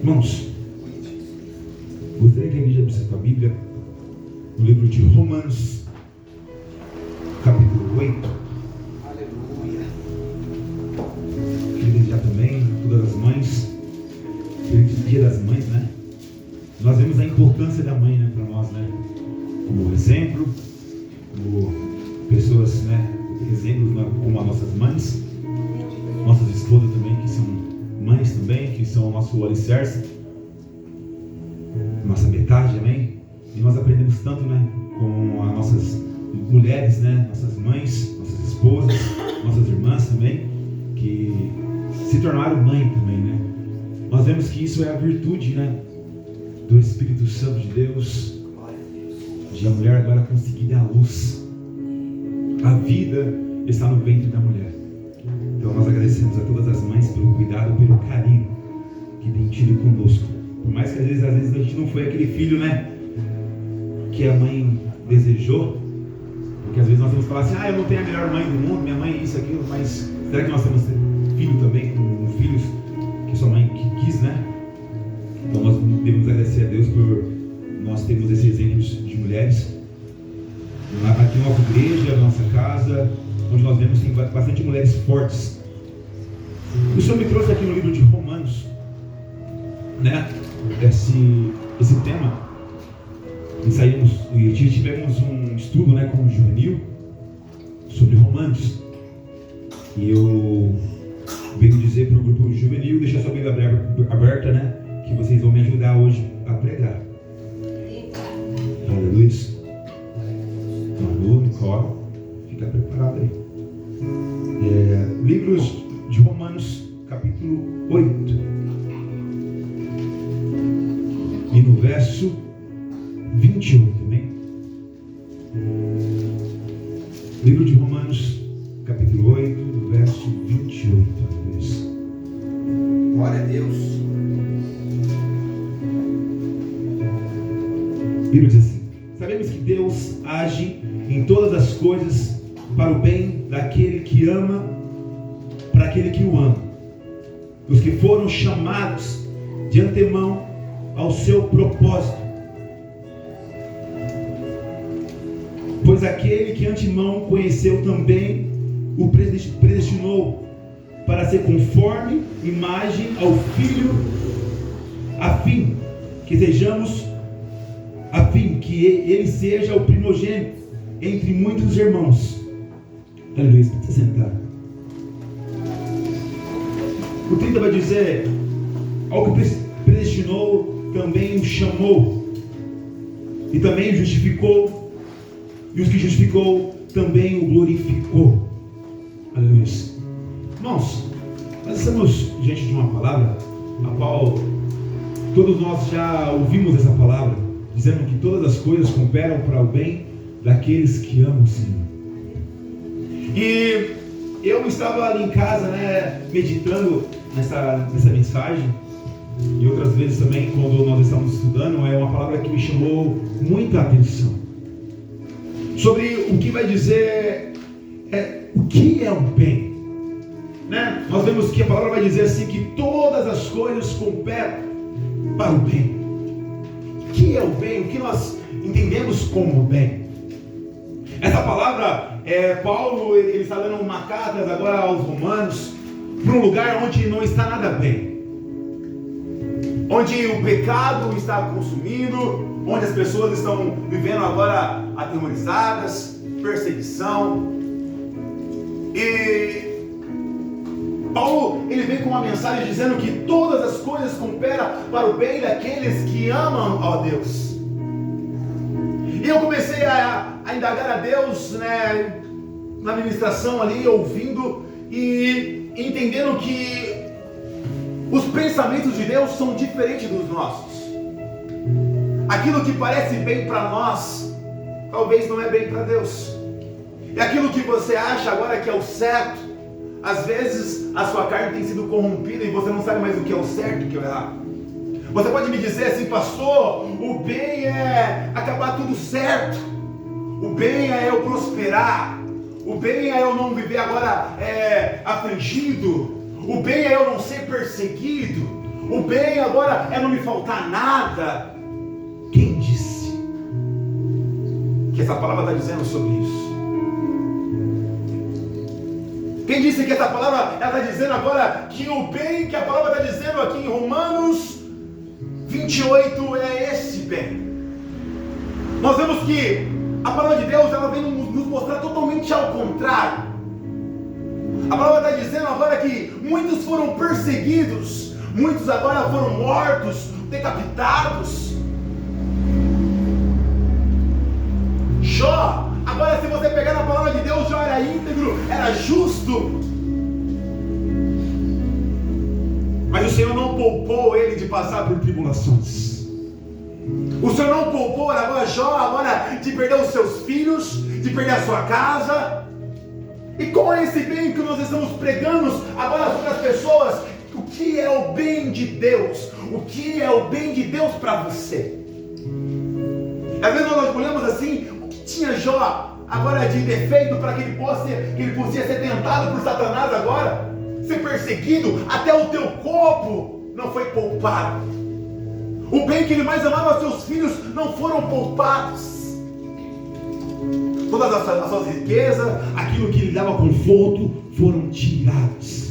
Irmãos, gostaria que a igreja abrisse a Bíblia no livro de Romanos, capítulo 8. Aleluia. Queria desejar também a todas as mães, feliz Dia das Mães, né? Nós vemos a importância da mãe, né, para nós, né? Como exemplo, como pessoas, né, exemplos, né, como as nossas mães, nossas esposas também, que são mães também, que são o nosso alicerce, nossa metade, amém? E nós aprendemos tanto, né, com as nossas mulheres, né, nossas mães, nossas esposas, nossas irmãs também, que se tornaram mãe também, né? Nós vemos que isso é a virtude, né, do Espírito Santo de Deus, de a mulher agora conseguir dar luz. A vida está no ventre da mulher. Então nós agradecemos a todas as mães pelo cuidado, pelo carinho que tem tido conosco. Por mais que às vezes a gente não foi aquele filho, né, que a mãe desejou, porque às vezes nós vamos falar assim, eu não tenho a melhor mãe do mundo, minha mãe é isso, aquilo, mas será que nós temos filho também, com filhos que sua mãe quis, né? Então nós devemos agradecer a Deus por nós termos esses exemplos de mulheres. Aqui na nossa igreja, na nossa casa, onde nós vemos tem bastante mulheres fortes. O Senhor me trouxe aqui no livro de Romanos, né, esse tema. E tivemos um estudo, né, com o Juvenil sobre Romanos. E eu venho dizer para o grupo Juvenil, deixar sua Bíblia aberta, né, que vocês vão me ajudar hoje a pregar. Aleluia. Manu, Nicole, fica preparado aí. Livros de Romanos, capítulo 8. E no verso 28 também. Livro de Romanos, capítulo 8, no verso 28. Glória a Deus. A Bíblia diz assim: sabemos que Deus age em todas as coisas para o bem daquele que ama, para aquele que o ama, os que foram chamados de antemão ao seu propósito. Pois aquele que antemão conheceu também o predestinou para ser conforme imagem ao Filho, a fim que ele seja o primogênito entre muitos irmãos. Aleluia, pode se sentar. O 30 vai dizer: ao que predestinou também o chamou, e também o justificou, e os que justificou também o glorificou. Aleluia. Irmãos, nós estamos diante de uma palavra a qual todos nós já ouvimos essa palavra, dizendo que todas as coisas cooperam para o bem daqueles que amam o Senhor. E eu estava ali em casa, né, meditando nessa mensagem, e outras vezes também, quando nós estamos estudando, é uma palavra que me chamou muita atenção. Sobre o que vai dizer, o que é o bem. Né? Nós vemos que a palavra vai dizer assim, que todas as coisas cooperam para o bem. O que é o bem? O que nós entendemos como bem? Essa palavra, Paulo ele está dando uma carta agora aos romanos, para um lugar onde não está nada bem, onde o pecado está consumindo, onde as pessoas estão vivendo agora atemorizadas, perseguição. E Paulo ele vem com uma mensagem dizendo que todas as coisas cooperam para o bem daqueles que amam a Deus. E eu comecei a indagar a Deus, né, na ministração ali, ouvindo e entendendo que os pensamentos de Deus são diferentes dos nossos. Aquilo que parece bem para nós, talvez não é bem para Deus. E aquilo que você acha agora que é o certo, às vezes a sua carne tem sido corrompida e você não sabe mais o que é o certo e o que é o errado. Você pode me dizer assim: pastor, o bem é acabar tudo certo, o bem é eu prosperar, o bem é eu não viver agora afligido, o bem é eu não ser perseguido, O bem agora é não me faltar nada. Quem disse que essa palavra está dizendo sobre isso? Quem disse que essa palavra está dizendo agora que o bem que a palavra está dizendo aqui em Romanos 28 é esse bem? Nós vemos que a palavra de Deus ela vem nos mostrar totalmente ao contrário. A palavra está dizendo agora que muitos foram perseguidos, muitos agora foram mortos, decapitados. Jó, agora se você pegar na palavra de Deus, Jó era íntegro, era justo. Mas o Senhor não poupou ele de passar por tribulações. O Senhor não poupou agora Jó agora de perder os seus filhos, de perder a sua casa. E qual é esse bem que nós estamos pregando agora sobre as pessoas? O que é o bem de Deus? O que é o bem de Deus para você? Às vezes nós olhamos assim, o que tinha Jó agora de defeito para que ele possa ser tentado por Satanás agora? Ser perseguido, até o teu corpo não foi poupado. O bem que ele mais amava, seus filhos, não foram poupados. Todas as suas riquezas, aquilo que lhe dava conforto, foram tirados.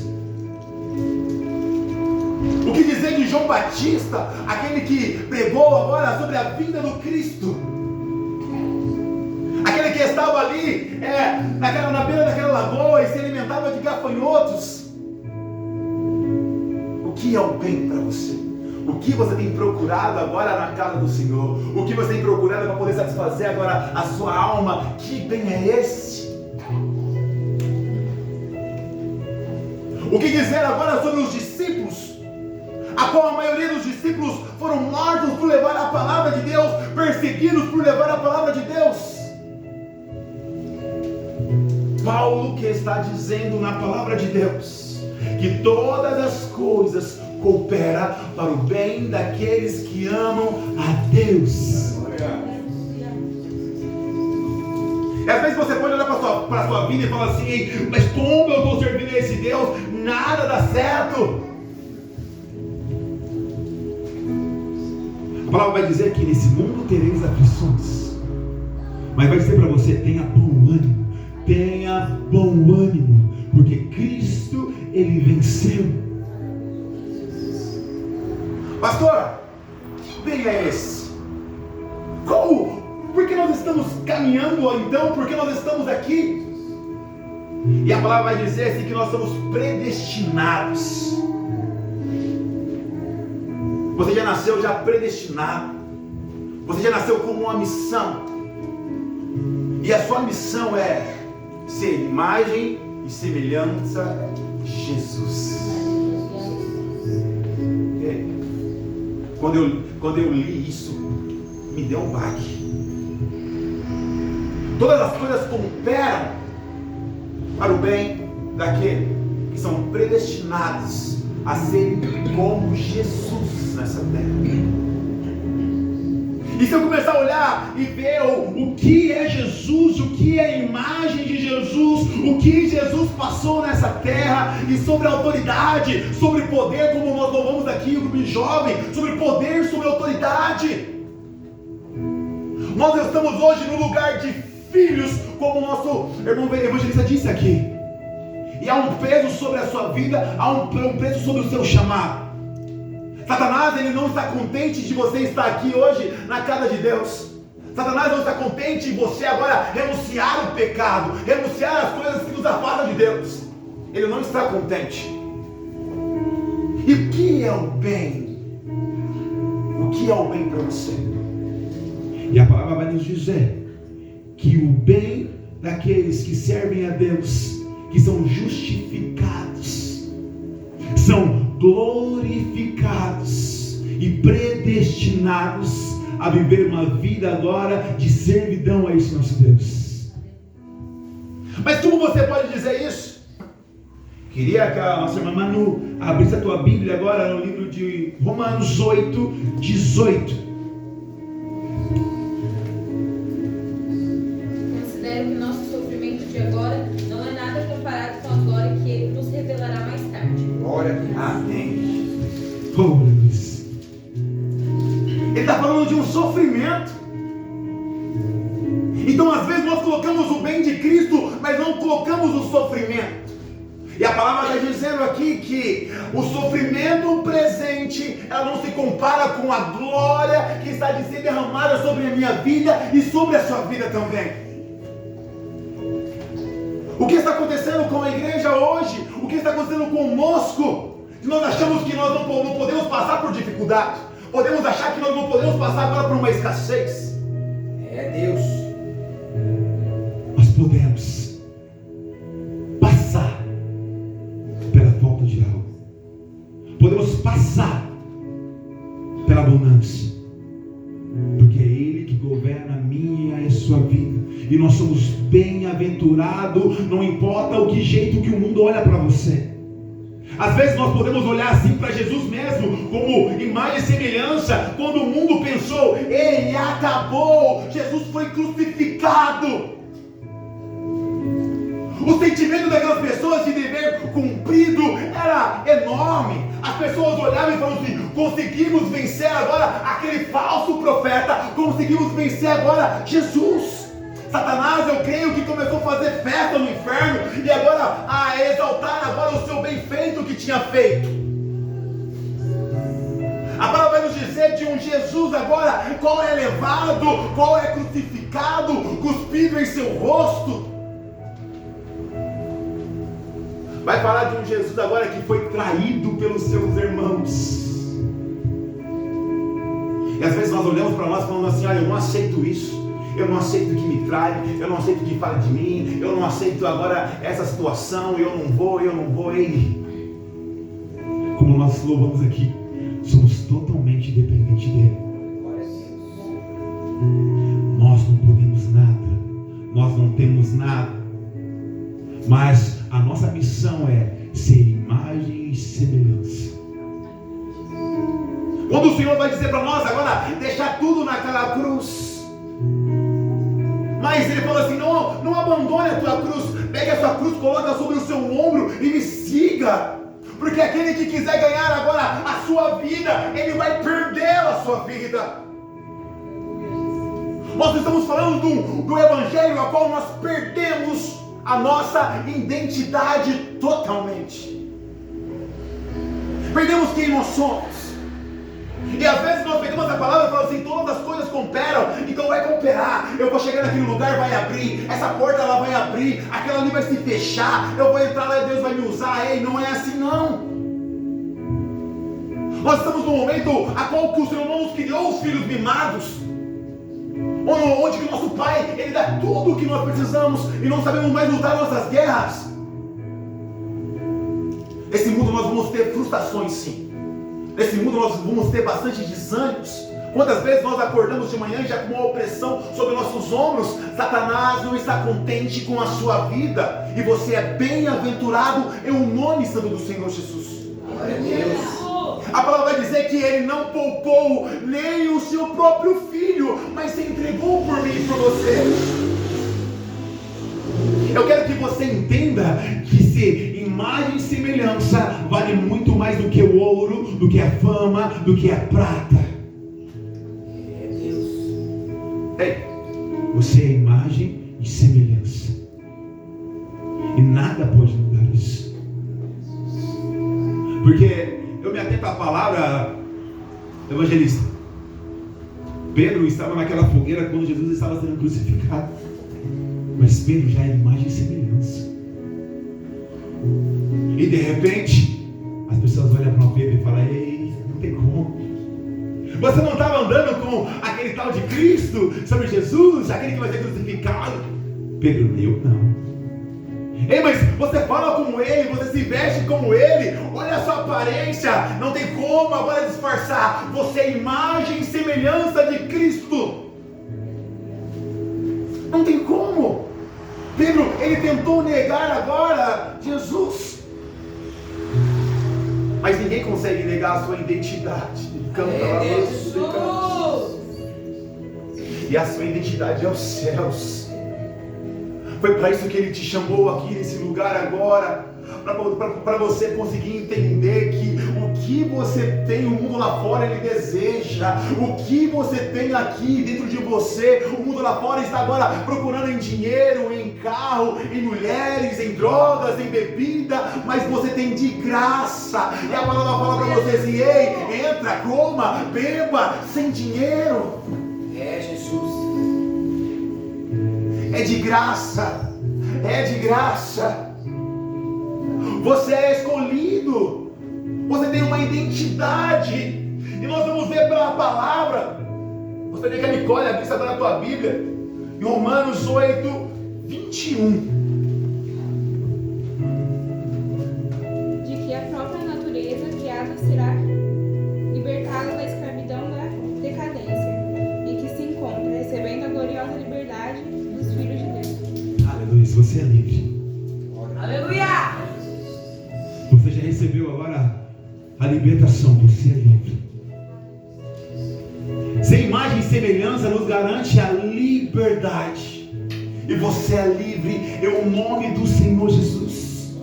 O que dizer de João Batista, aquele que pregou agora sobre a vinda do Cristo? Aquele que estava ali, na beira daquela lagoa e se alimentava de gafanhotos. O que é o bem para você? O que você tem procurado agora na casa do Senhor? O que você tem procurado para poder satisfazer agora a sua alma? Que bem é esse? O que dizer agora sobre os discípulos? A qual a maioria dos discípulos foram mortos por levar a palavra de Deus, perseguidos por levar a palavra de Deus. Paulo que está dizendo na palavra de Deus que todas as coisas cooperam para o bem daqueles que amam a Deus. E às vezes você pode olhar para a sua vida e falar assim: mas como eu estou servindo a esse Deus? Nada dá certo. A palavra vai dizer que nesse mundo tereis aflições, mas vai dizer para você: tenha bom ânimo. Tenha bom ânimo, porque Cristo, Ele venceu. Pastor, que bem é esse? Por que nós estamos caminhando então? Por que nós estamos aqui? E a palavra vai dizer assim que nós somos predestinados. Você já nasceu já predestinado. Você já nasceu com uma missão. E a sua missão é ser imagem e semelhança de Jesus. Quando eu li isso, me deu um baque. Todas as coisas cooperam para o bem daquele que são predestinados a serem como Jesus nessa terra. E se eu começar a olhar e ver o que é Jesus, o que é a imagem de Jesus, o que Jesus passou nessa terra, e sobre autoridade, sobre poder, como nós louvamos aqui, o grupo jovem, sobre poder, sobre autoridade. Nós estamos hoje no lugar de filhos, como o nosso irmão evangelista disse aqui. E há um peso sobre a sua vida, há um peso sobre o seu chamado. Satanás, ele não está contente de você estar aqui hoje na casa de Deus. Satanás não está contente em você agora renunciar ao pecado, renunciar às coisas que nos afastam de Deus. Ele não está contente. E o que é o bem? O que é o bem para você? E a palavra vai nos dizer que o bem daqueles que servem a Deus, que são justificados, são glorificados e predestinados a viver uma vida agora de servidão a esse nosso Deus. Mas como você pode dizer isso? Queria que a nossa irmã Manu abrisse a tua Bíblia agora no livro de Romanos 8, 18. Considero que nosso sofrimento de agora não é nada comparado com a glória que Ele nos revelará mais tarde. Glória a Deus. Amém. Oh, Deus. Ele está falando de um sofrimento. Então às vezes nós colocamos o bem de Cristo, mas não colocamos o sofrimento. E a palavra está dizendo aqui que o sofrimento presente, ela não se compara com a glória que está de ser derramada sobre a minha vida e sobre a sua vida também. O que está acontecendo com a igreja hoje? O que está acontecendo conosco? Nós achamos que nós não podemos passar por dificuldade. Podemos achar que nós não podemos passar agora por uma escassez. É Deus. Nós podemos passar pela falta de algo. Podemos passar pela abundância. Porque é Ele que governa a minha e a sua vida. E nós somos bem-aventurados, não importa o que jeito que o mundo olha para você. Às vezes nós podemos olhar assim para Jesus mesmo, como imagem e semelhança, quando o mundo pensou, ele acabou, Jesus foi crucificado. O sentimento daquelas pessoas de dever cumprido era enorme. As pessoas olhavam e falavam assim, conseguimos vencer agora aquele falso profeta, conseguimos vencer agora Jesus. Satanás, eu creio que começou a fazer festa no inferno e agora a exaltar agora o seu bem feito que tinha feito. A palavra vai nos dizer de um Jesus agora, qual é levado, qual é crucificado, cuspido em seu rosto. Vai falar de um Jesus agora que foi traído pelos seus irmãos. E às vezes nós olhamos para nós falando assim, eu não aceito isso. Eu não aceito que me trai, eu não aceito que fale de mim, eu não aceito agora essa situação, eu não vou. Ei, como nós louvamos aqui, somos totalmente dependentes dele. Nós não podemos nada, nós não temos nada, mas a nossa missão é ser imagem e semelhança. Quando o Senhor vai dizer para nós agora, deixar tudo naquela cruz, mas ele falou assim, não abandone a tua cruz, pegue a sua cruz, coloca sobre o seu ombro e me siga, porque aquele que quiser ganhar agora a sua vida, ele vai perder a sua vida. Nós estamos falando do evangelho, a qual nós perdemos a nossa identidade totalmente, perdemos quem nós somos. E às vezes nós pegamos a palavra e falamos assim, todas as coisas cooperam, então vai cooperar, eu vou chegar naquele lugar, vai abrir, essa porta ela vai abrir, aquela ali vai se fechar, eu vou entrar lá e Deus vai me usar. Ei, não é assim não. Nós estamos num momento a qual o Senhor não nos criou os filhos mimados, onde que o nosso Pai, Ele dá tudo o que nós precisamos e não sabemos mais lutar nossas guerras. Nesse mundo nós vamos ter frustrações, sim. Nesse mundo nós vamos ter bastante desânimos. Quantas vezes nós acordamos de manhã já com uma opressão sobre nossos ombros? Satanás não está contente com a sua vida. E você é bem-aventurado em o nome santo do Senhor Jesus. Glória a Deus. A palavra vai dizer que Ele não poupou nem o seu próprio filho, mas se entregou por mim e por você. Eu quero que você entenda que ser imagem e semelhança vale muito mais do que o ouro, do que a fama, do que a prata. É Deus. Ei, Você é imagem e semelhança, e nada pode mudar isso. Porque eu me atento à palavra, evangelista. Pedro estava naquela fogueira quando Jesus estava sendo crucificado, mas Pedro já é imagem e semelhança. E de repente as pessoas olham para o Pedro e falam, ei, não tem como. Você não estava andando com aquele tal de Cristo, sobre Jesus, aquele que vai ser crucificado? Pedro, eu não. Ei, mas você fala como ele, você se veste como ele, olha a sua aparência, não tem como agora disfarçar. Você é imagem e semelhança de Cristo. Não tem como. Pedro, ele tentou negar agora Jesus, mas ninguém consegue negar a sua identidade. E a sua identidade é os céus. Foi para isso que Ele te chamou aqui nesse lugar agora, para você conseguir entender que o que você tem, o mundo lá fora ele deseja. O que você tem aqui dentro de você, o mundo lá fora está agora procurando em dinheiro, em carro, em mulheres, em drogas, em bebida, mas você tem de graça. E a palavra fala para você assim: ei, entra, coma, beba, sem dinheiro. É Jesus. É de graça. É de graça. Você é escolhido. Você tem uma identidade. E nós vamos ver pela palavra. Gostaria que a Nicole abrisse agora a tua Bíblia. Em Romanos 8, 21. De que a própria natureza criada será libertada da escravidão da decadência, em que se encontra, recebendo a gloriosa liberdade dos filhos de Deus. Aleluia, você é livre. Aleluia! Você já recebeu agora a libertação, você é livre. Sem imagem e semelhança nos garante a liberdade. E você é livre em nome do Senhor Jesus.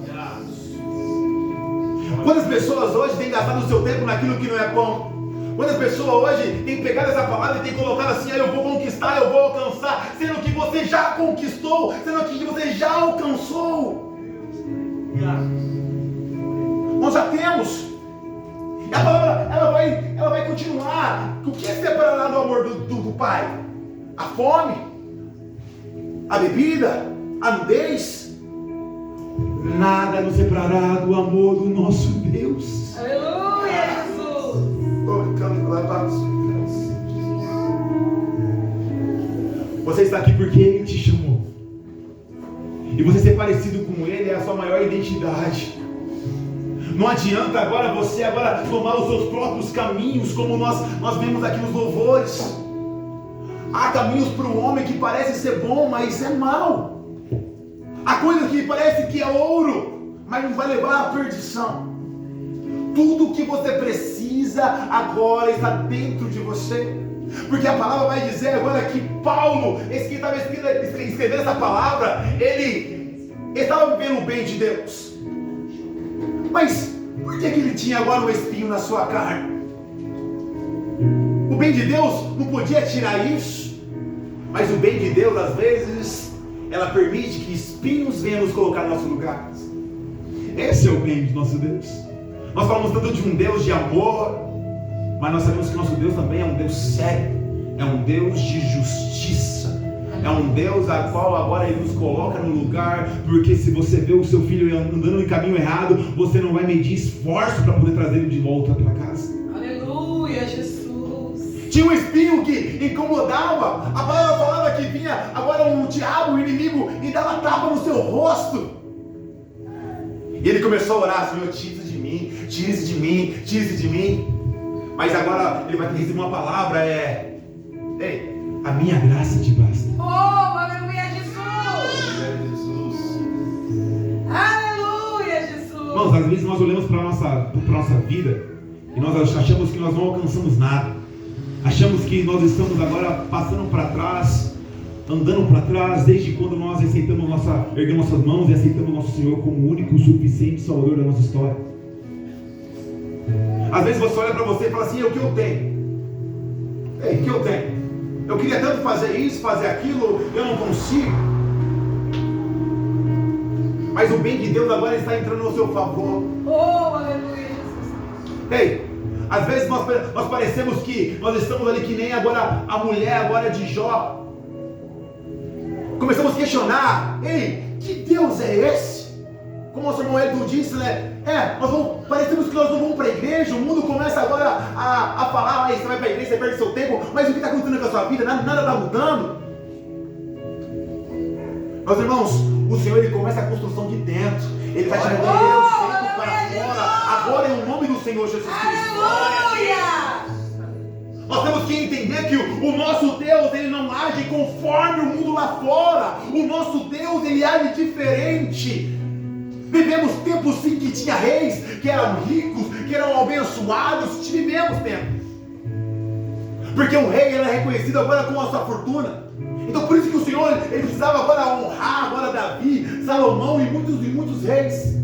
Quantas pessoas hoje têm gastado o seu tempo naquilo que não é bom? Quantas pessoas hoje têm pegado essa palavra e têm colocado assim: eu vou conquistar, eu vou alcançar, sendo que você já conquistou, sendo que você já alcançou. Nós já temos. E a palavra ela vai continuar. O que é separado do amor do Pai? A fome, a bebida, a nudez. Nada nos separará do amor do nosso Deus. Aleluia, Jesus! Você está aqui porque Ele te chamou. E você ser parecido com Ele é a sua maior identidade. Não adianta agora você tomar os seus próprios caminhos, como nós vemos aqui nos louvores. Há caminhos para o homem que parece ser bom, mas é mau. Há coisas que parece que é ouro, mas não vai levar à perdição. Tudo o que você precisa agora está dentro de você. Porque a palavra vai dizer agora que Paulo, esse que estava escrevendo essa palavra, ele estava vivendo o bem de Deus. Mas por que ele tinha agora um espinho na sua carne? O bem de Deus não podia tirar isso. Mas o bem de Deus, às vezes, ela permite que espinhos venham nos colocar no nosso lugar. Esse é o bem do nosso Deus. Nós falamos tanto de um Deus de amor, mas nós sabemos que nosso Deus também é um Deus sério. É um Deus de justiça. É um Deus a qual agora Ele nos coloca no lugar. Porque se você vê o seu filho andando em caminho errado, você não vai medir esforço para poder trazer ele de volta para casa. Aleluia, Jesus! Tinha um espinho que incomodava. A palavra falava que vinha agora um diabo, um inimigo, e dava tapa no seu rosto. E ele começou a orar: Senhor, tire de mim, tire de mim, tire de mim. Mas agora ele vai receber uma palavra: ei, a minha graça te basta. Oh, aleluia, Jesus! Aleluia, Jesus! Irmãos, às vezes nós olhamos para a nossa vida e nós achamos que nós não alcançamos nada. Achamos que nós estamos agora passando para trás, andando para trás, desde quando nós erguemos nossas mãos e aceitamos nosso Senhor como o único, suficiente Salvador da nossa história. Às vezes você olha para você e fala assim: o que eu tenho? Ei, o que eu tenho? Eu queria tanto fazer isso, fazer aquilo, eu não consigo. Mas o bem de Deus agora está entrando no seu favor. Oh, aleluia, Jesus! Ei, às vezes nós parecemos que nós estamos ali que nem agora a mulher agora de Jó. Começamos a questionar: ei, que Deus é esse? Como o nosso irmão Edson disse, né? Parecemos que nós não vamos para a igreja. O mundo começa agora a falar: você vai para a igreja, você perde seu tempo. Mas o que está acontecendo com a sua vida? Nada está mudando. Meus irmãos, o Senhor ele começa a construção de dentro. Ele vai tirando Deus dentro para fora. Agora é o nome do Senhor Jesus Cristo. Aleluia! Nós temos que entender que o nosso Deus ele não age conforme o mundo lá fora. O nosso Deus ele age diferente. Vivemos tempos sim que tinha reis, que eram ricos, que eram abençoados. Vivemos tempos. Porque um rei era reconhecido agora com a sua fortuna. Então por isso que o Senhor ele precisava agora honrar agora Davi, Salomão e muitos reis.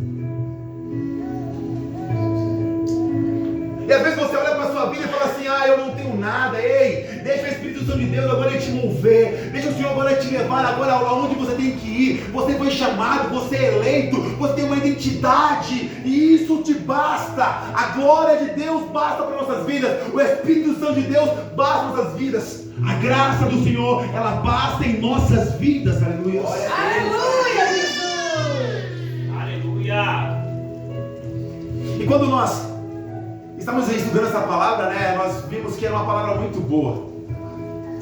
E às vezes você olha para a sua vida e fala assim: eu não tenho nada. Ei, deixa o Espírito Santo de Deus agora te mover. Deixa o Senhor agora te levar agora aonde você tem que ir. Você foi chamado, você é eleito, você tem uma identidade, e isso te basta. A glória de Deus basta para nossas vidas. O Espírito Santo de Deus basta para nossas vidas. A graça do Senhor, ela basta em nossas vidas. Aleluia. Aleluia, Jesus. Aleluia. E quando nós estamos estudando essa palavra, né, nós vimos que era uma palavra muito boa.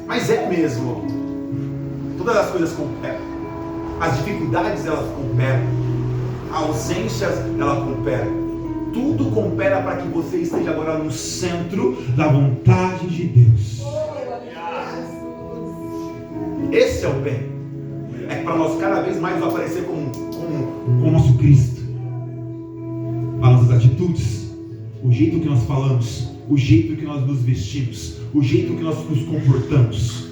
Mas é mesmo. Todas as coisas cooperam. As dificuldades, elas cooperam. A ausência, ela coopera. Tudo coopera para que você esteja agora no centro da vontade de Deus. Esse é o bem. É para nós cada vez mais aparecer como o nosso Cristo. As nossas atitudes, o jeito que nós falamos, o jeito que nós nos vestimos, o jeito que nós nos comportamos.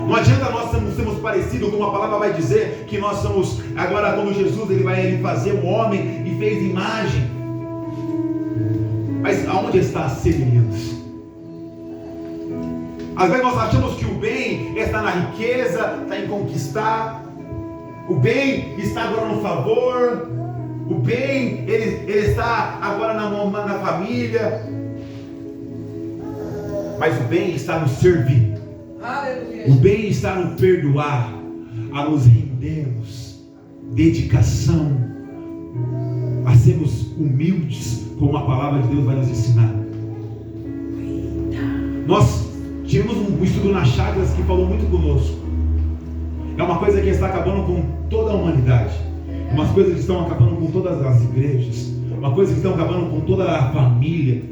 Não adianta nós sermos parecidos, como a palavra vai dizer, que nós somos, agora quando Jesus ele vai fazer um homem e fez imagem. Mas aonde está a semelhança? Às vezes nós achamos que o bem está na riqueza, está em conquistar. O bem está agora no favor. O bem, ele está agora na família. Mas o bem está no servir. Aleluia. O bem está no perdoar, a nos rendermos, dedicação, a sermos humildes, como a palavra de Deus vai nos ensinar. Nós tivemos um estudo nas Chagras que falou muito conosco. É uma coisa que está acabando com toda a humanidade. Umas coisas que estão acabando com todas as igrejas. Uma coisa que estão acabando com toda a família.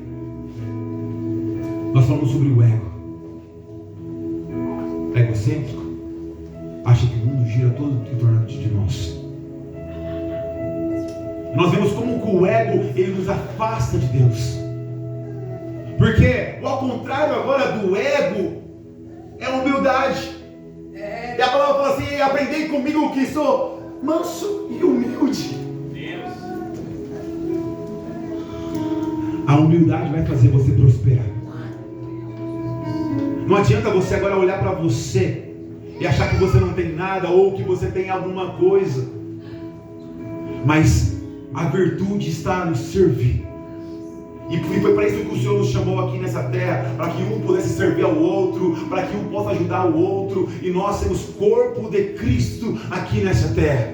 Nós falamos sobre o ego. Egocêntrico. Acha que o mundo gira todo em torno de nós. Nós vemos como o ego ele nos afasta de Deus. Porque ao contrário agora do ego é a humildade. E a palavra fala assim: aprendei comigo que sou manso e humilde. Deus. A humildade vai fazer você prosperar. Não adianta você agora olhar para você e achar que você não tem nada ou que você tem alguma coisa. Mas a virtude está no servir. E foi para isso que o Senhor nos chamou aqui nessa terra, para que um pudesse servir ao outro, para que um possa ajudar o outro, e nós sermos corpo de Cristo aqui nessa terra.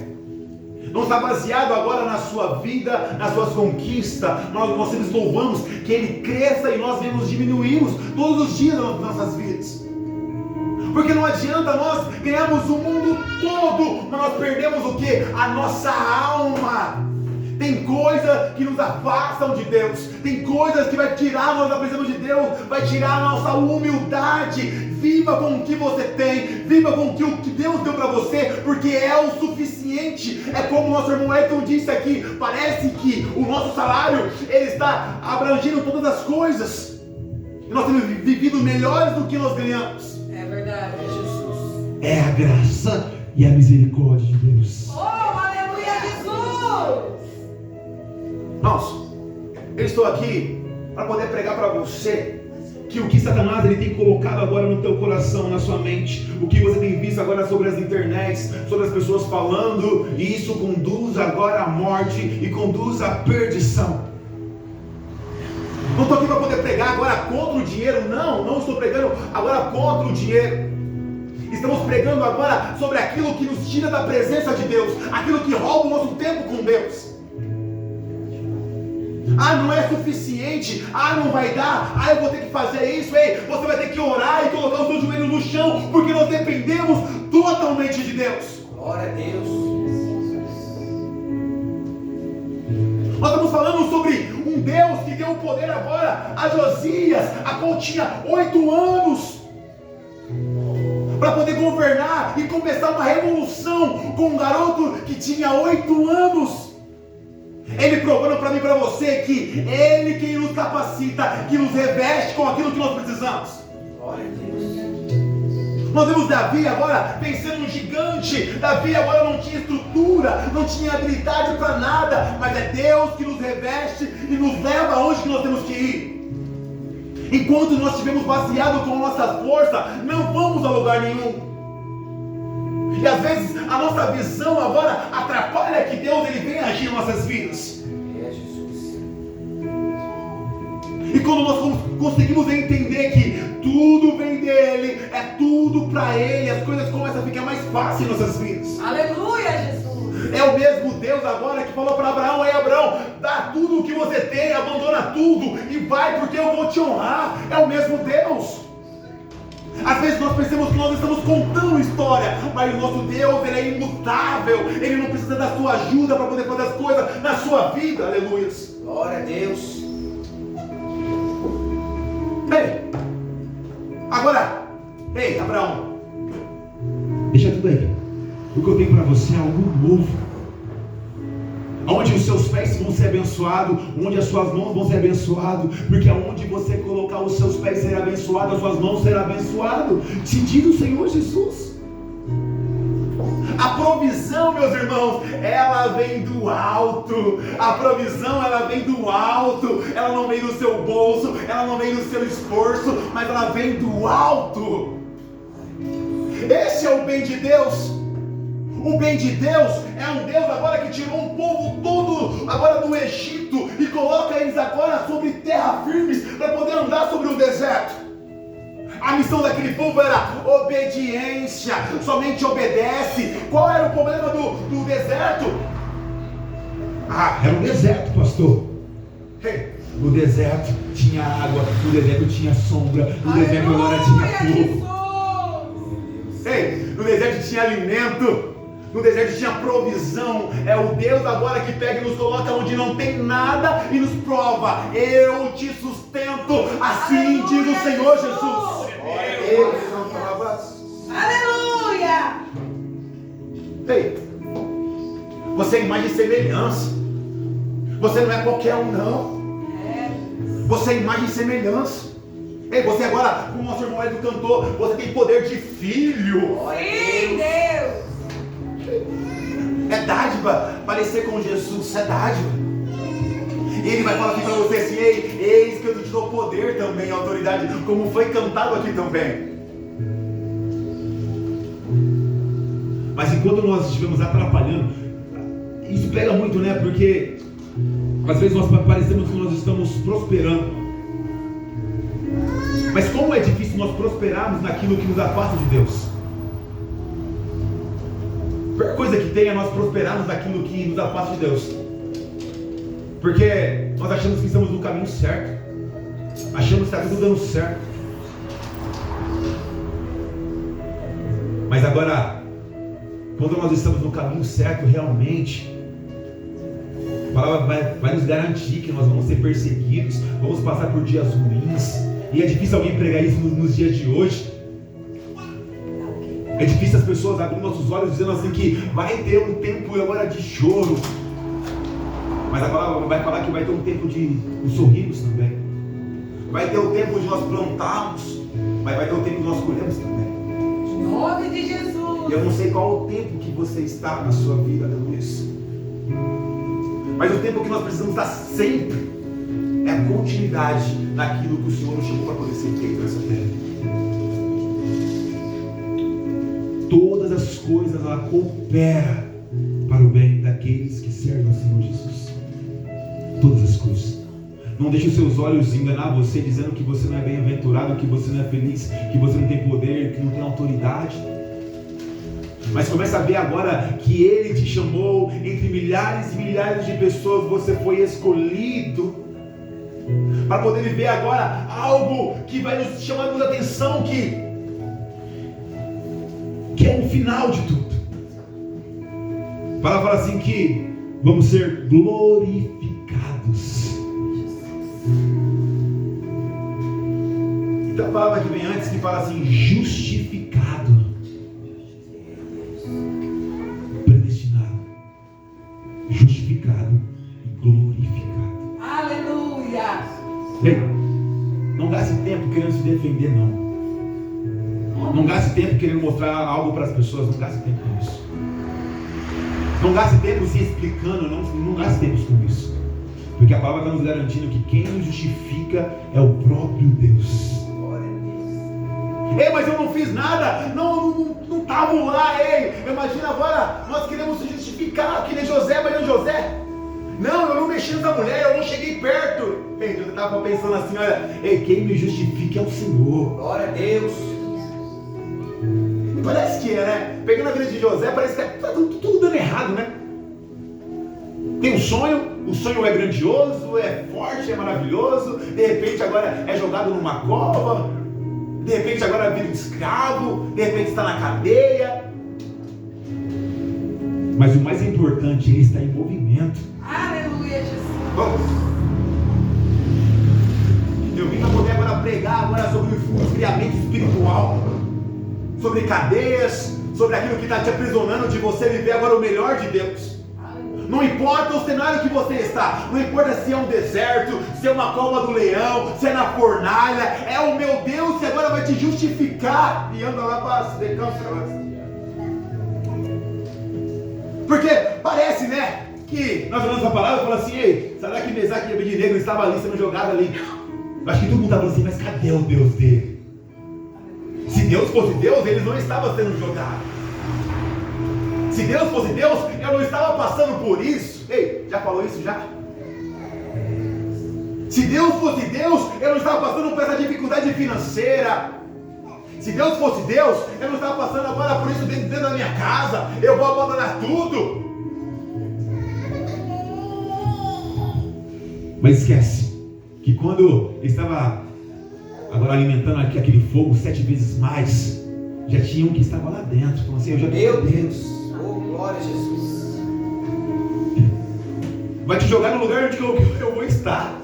Não está baseado agora na sua vida, nas suas conquistas. Nós sempre louvamos que Ele cresça e nós vemos diminuirmos todos os dias das nossas vidas. Porque não adianta nós ganharmos o mundo todo, mas nós perdemos o que? A nossa alma. Tem coisas que nos afastam de Deus. Tem coisas que vai tirar nós da presença de Deus. Vai tirar a nossa humildade. Viva com o que você tem. Viva com o que Deus deu para você. Porque é o suficiente. É como o nosso irmão Elton disse aqui. Parece que o nosso salário ele está abrangendo todas as coisas. E nós temos vivido melhores do que nós ganhamos. É verdade, é Jesus. É a graça e a misericórdia de Deus. Oh, aleluia, Jesus! Irmãos, eu estou aqui para poder pregar para você que o que Satanás ele tem colocado agora no teu coração, na sua mente, o que você tem visto agora sobre as internets, sobre as pessoas falando, e isso conduz agora à morte e conduz à perdição. Não estou aqui para poder pregar agora contra o dinheiro, não estou pregando agora contra o dinheiro. Estamos pregando agora sobre aquilo que nos tira da presença de Deus, aquilo que rouba o nosso tempo com Deus. Não é suficiente, não vai dar, eu vou ter que fazer isso. Ei, você vai ter que orar e colocar os seus joelhos no chão, porque nós dependemos totalmente de Deus. Glória a Deus. Nós estamos falando sobre um Deus que deu o poder agora a Josias, a qual tinha 8 anos, para poder governar e começar uma revolução com um garoto que tinha 8 anos. Ele provando para mim e para você que Ele quem nos capacita, que nos reveste com aquilo que nós precisamos. Glória a Deus. Nós vemos Davi agora vencendo um gigante. Davi agora não tinha estrutura, não tinha habilidade para nada, mas é Deus que nos reveste e nos leva aonde que nós temos que ir. Enquanto nós estivermos baseados com a nossa força, não vamos a lugar nenhum. E às vezes a nossa visão agora atrapalha que Deus ele venha agir em nossas vidas. É, Jesus. E quando nós conseguimos entender que tudo vem dele, é tudo para ele, as coisas começam a ficar mais fáceis em nossas vidas. Aleluia, Jesus. É o mesmo Deus agora que falou para Abraão: ei Abraão, dá tudo o que você tem, abandona tudo e vai, porque eu vou te honrar. É o mesmo Deus. Às vezes nós pensamos que nós estamos contando história, mas o nosso Deus ele é imutável, ele não precisa da sua ajuda para poder fazer as coisas na sua vida. Aleluia. Glória a Deus. Ei, agora, ei Abraão, Deixa tudo aí. O que eu tenho para você é algo novo. Onde os seus pés vão ser abençoados, onde as suas mãos vão ser abençoadas, porque aonde você colocar os seus pés será abençoado, as suas mãos serão abençoadas. Te diz o Senhor Jesus. a provisão, meus irmãos, ela vem do alto. A provisão, ela vem do alto. Ela não vem do seu bolso, ela não vem do seu esforço, mas ela vem do alto. Esse é o bem de Deus. O bem de Deus é um Deus agora que tirou um povo todo agora do Egito e coloca eles agora sobre terra firmes para poder andar sobre o deserto. A missão daquele povo era obediência, somente obedece. Qual era o problema do deserto? Era um deserto, pastor. No deserto tinha água, no deserto tinha sombra, no deserto agora tinha fogo. No deserto tinha alimento. No deserto tinha provisão. É o Deus agora que pega e nos coloca onde não tem nada e nos prova. Eu te sustento, assim diz o Senhor Jesus. Aleluia! Ei, você é imagem e semelhança. Você não é qualquer um, não. Você é imagem e semelhança. Ei, você agora, como o nosso irmão Edu cantou, você tem poder de filho. Sim, Deus! É dádiva parecer com Jesus, é dádiva. E ele vai falar aqui para você assim: eis que eu te dou poder também, autoridade, como foi cantado aqui também. Mas enquanto nós estivemos atrapalhando, isso pega muito, né? Porque às vezes nós parecemos que nós estamos prosperando. Mas como é difícil nós prosperarmos naquilo que nos afasta de Deus. A pior coisa que tem é nós prosperarmos naquilo que nos afasta de Deus. Porque nós achamos que estamos no caminho certo. Achamos que está tudo dando certo. Mas agora, quando nós estamos no caminho certo realmente, a palavra vai nos garantir que nós vamos ser perseguidos, vamos passar por dias ruins. E é difícil alguém pregar isso nos dias de hoje. É difícil as pessoas abrirem nossos olhos dizendo assim que vai ter um tempo agora de choro. Mas a palavra vai falar que vai ter um tempo de sorrirmos também. Vai ter o tempo de nós plantarmos, mas vai ter o tempo de nós colhermos também. Em nome de Jesus! E eu não sei qual o tempo que você está na sua vida, Luiz. Mas o tempo que nós precisamos estar sempre é a continuidade naquilo que o Senhor nos chamou para poder ser feito nessa terra. Todas as coisas ela coopera para o bem daqueles que servem ao Senhor Jesus. Todas as coisas. Não deixe os seus olhos enganar você, dizendo que você não é bem-aventurado, que você não é feliz, que você não tem poder, que não tem autoridade. Mas começa a ver agora que Ele te chamou entre milhares e milhares de pessoas. Você foi escolhido para poder viver agora algo que vai nos chamar a atenção, que é o final de tudo. A palavra fala assim que vamos ser glorificados. Então a palavra que vem antes que fala assim: justificado, predestinado, justificado e glorificado. Aleluia! Ei, não gaste tempo querendo se defender, não. Não gaste tempo querendo mostrar algo para as pessoas. Não gaste tempo com isso. Não gaste tempo se explicando. Não gaste tempo com isso. Porque a palavra está nos garantindo que quem nos justifica é o próprio Deus. Ei, mas eu não fiz nada. Não estavam lá. Ei, imagina agora, nós queremos se justificar, que nem José, mas não José. Não, eu não mexi nessa mulher, eu não cheguei perto. Ei, eu estava pensando assim, olha, ei, quem me justifica é o Senhor. Glória a Deus. E parece que é, né? Pegando a vida de José, parece que está tudo dando errado, né? Tem um sonho, o sonho é grandioso, é forte, é maravilhoso. De repente agora é jogado numa cova. De repente agora vira um escravo. De repente está na cadeia. Mas o mais importante, ele está em movimento. Aleluia, Jesus. Vamos. Eu vim para poder agora pregar agora sobre o esfriamento espiritual, sobre cadeias, sobre aquilo que está te aprisionando de você viver agora o melhor de Deus. Não importa o cenário que você está, não importa se é um deserto, se é uma cova do leão, se é na fornalha, é o meu Deus que agora vai te justificar. E anda lá para se descansar. Porque parece, né, que nós olhamos a palavra e falamos assim, ei, será que Mesaque e Abednego estavam ali sendo jogados ali? Acho que todo mundo estava assim, mas cadê o Deus dele? Se Deus fosse Deus, eles não estavam sendo jogados. Se Deus fosse Deus, eu não estava passando por isso. Ei, já falou isso já? Se Deus fosse Deus, eu não estava passando por essa dificuldade financeira. Se Deus fosse Deus, eu não estava passando agora por isso dentro da minha casa. Eu vou abandonar tudo. Mas esquece que quando ele estava agora alimentando aquele fogo 7 vezes mais, já tinha um que estava lá dentro. Falando assim, eu já Meu Deus. Oh, glória a Jesus. Vai te jogar no lugar onde eu vou estar.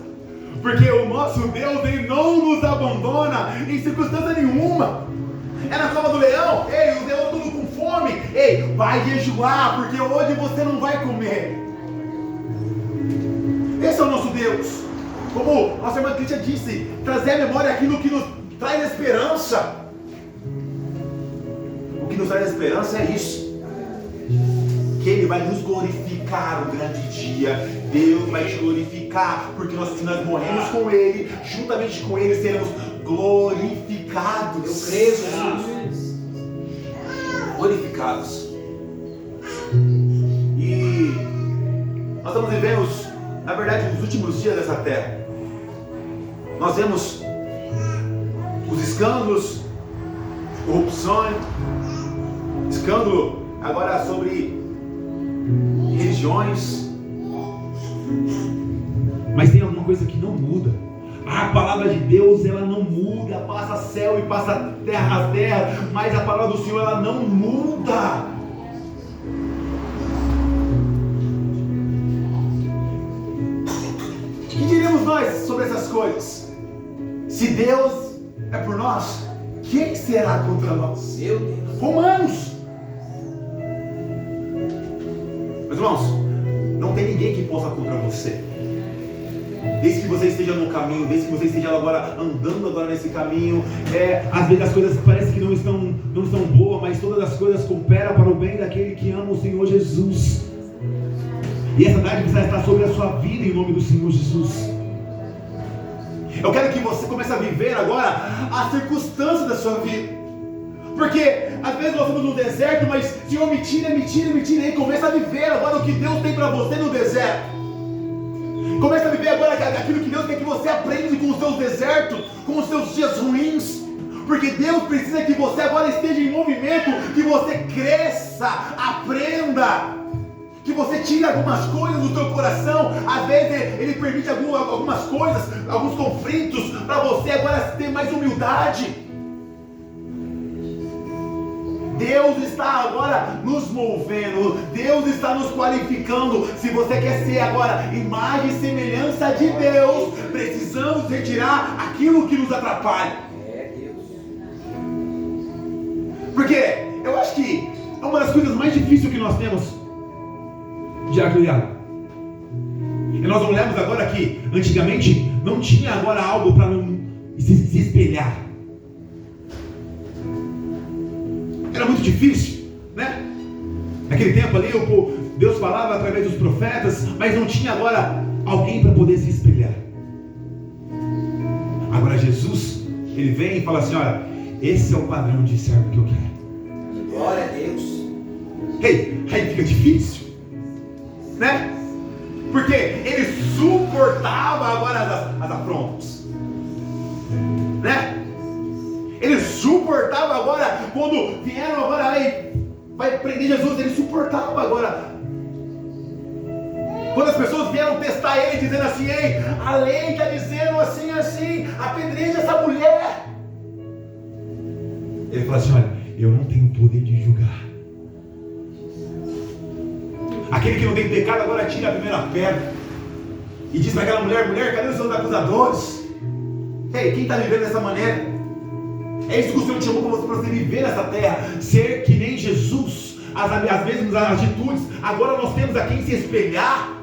Porque o nosso Deus, ele não nos abandona em circunstância nenhuma. É na cova do leão. Ei, o leão tudo com fome. Ei, vai jejuar, porque hoje você não vai comer. Esse é o nosso Deus. Como nossa irmã Crítia disse, trazer à memória aquilo que nos traz esperança. O que nos traz esperança é isso. Que Ele vai nos glorificar no grande dia. Deus vai te glorificar, porque se nós morremos com Ele, juntamente com Ele seremos glorificados. Eu creio, Jesus. Glorificados. E nós estamos vivendo, na verdade, os últimos dias dessa terra. Nós vemos os escândalos, corrupção, escândalo agora sobre religiões, mas tem alguma coisa que não muda. A palavra de Deus, ela não muda, passa céu e passa terra a terra, mas a palavra do Senhor, ela não muda. O que diremos nós sobre essas coisas? Se Deus é por nós, quem será contra nós? Meu Deus. Romanos. Meus irmãos, não tem ninguém que possa contra você. Desde que você esteja no caminho, desde que você esteja agora andando agora nesse caminho, às vezes as coisas parecem que não estão boas, mas todas as coisas cooperam para o bem daquele que ama o Senhor Jesus. E essa dádiva está sobre a sua vida em nome do Senhor Jesus. Eu quero que você comece a viver agora as circunstâncias da sua vida. Porque às vezes nós estamos no deserto, mas Senhor, me tira, e começa a viver agora o que Deus tem para você no deserto. Começa a viver agora aquilo que Deus quer que você aprenda com os seus desertos, com os seus dias ruins. Porque Deus precisa que você agora esteja em movimento, que você cresça, aprenda, que você tire algumas coisas do seu coração. Às vezes Ele permite algumas coisas, alguns conflitos, para você agora ter mais humildade. Deus está agora nos movendo, Deus está nos qualificando. Se você quer ser agora imagem e semelhança de Deus, precisamos retirar aquilo que nos atrapalha. Deus. Porque eu acho que é uma das coisas mais difíceis que nós temos de acreditar. E nós olhamos agora que antigamente não tinha agora algo para se espelhar. Era muito difícil, né? Naquele tempo ali, Deus falava através dos profetas, mas não tinha agora alguém para poder se espelhar. Agora Jesus, ele vem e fala assim: olha, esse é o padrão de servo que eu quero. Glória a Deus. Ei, aí fica difícil, né? Porque ele suportava agora as afrontas, né? Ele suportava agora, quando vieram agora aí, vai prender Jesus, ele suportava agora. Quando as pessoas vieram testar ele, dizendo assim: ei, a lei está dizendo assim, assim, apedreja essa mulher. Ele fala assim: olha, eu não tenho poder de julgar. Aquele que não tem pecado agora tira a primeira pedra. E diz para aquela mulher: mulher, cadê os seus acusadores? Ei, quem está vivendo dessa maneira? É isso que o Senhor te chamou para você viver nessa terra. Ser que nem Jesus. As mesmas atitudes. Agora nós temos a quem se espelhar.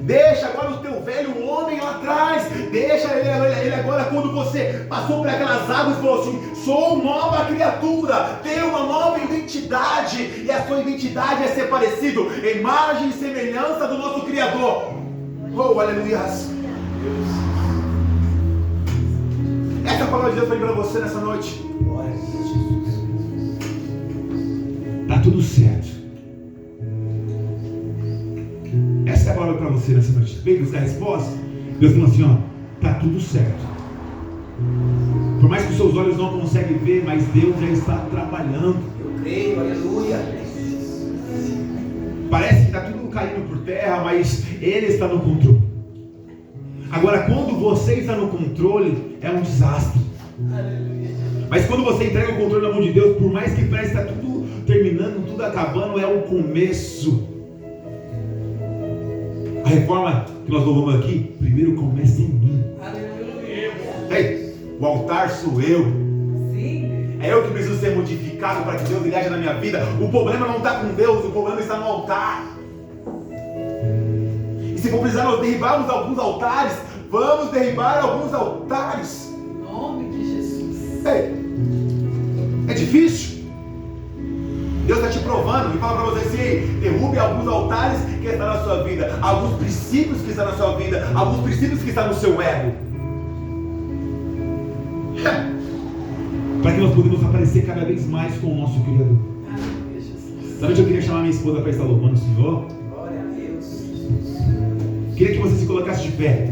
Deixa agora o teu velho homem lá atrás. Deixa ele agora, quando você passou por aquelas águas e falou assim: sou nova criatura, tenho uma nova identidade. E a sua identidade é ser parecido, imagem e semelhança do nosso Criador. Oh, aleluia. Essa é a palavra de Deus para você nessa noite. Glória a Deus, Jesus. Está tudo certo. Essa é a palavra para você nessa noite. Vem buscar a resposta. Deus falou assim: ó, está tudo certo. Por mais que os seus olhos não conseguem ver, mas Deus já está trabalhando. Eu creio, aleluia. Parece que está tudo caindo por terra, mas Ele está no controle. Agora, quando você está no controle, é um desastre. Mas quando você entrega o controle na mão de Deus, por mais que parece que está tudo terminando, tudo acabando, é o começo. A reforma que nós louvamos aqui, primeiro começa em mim. Ei, o altar sou eu. É eu que preciso ser modificado para que Deus ele haja na minha vida. O problema não está com Deus, o problema está no altar. E se for precisar nós derribarmos alguns altares, vamos derribar alguns altares. Em nome de Jesus. Ei, é difícil. Deus está te provando e fala para você assim: derrube alguns altares que estão na sua vida, alguns princípios que estão na sua vida, alguns princípios que estão no seu ego, para que nós podemos aparecer cada vez mais com o nosso Criador. Aleluia, Jesus. Essa noite eu queria chamar minha esposa para estar louvando o Senhor. Glória a Deus. Queria que você se colocasse de pé.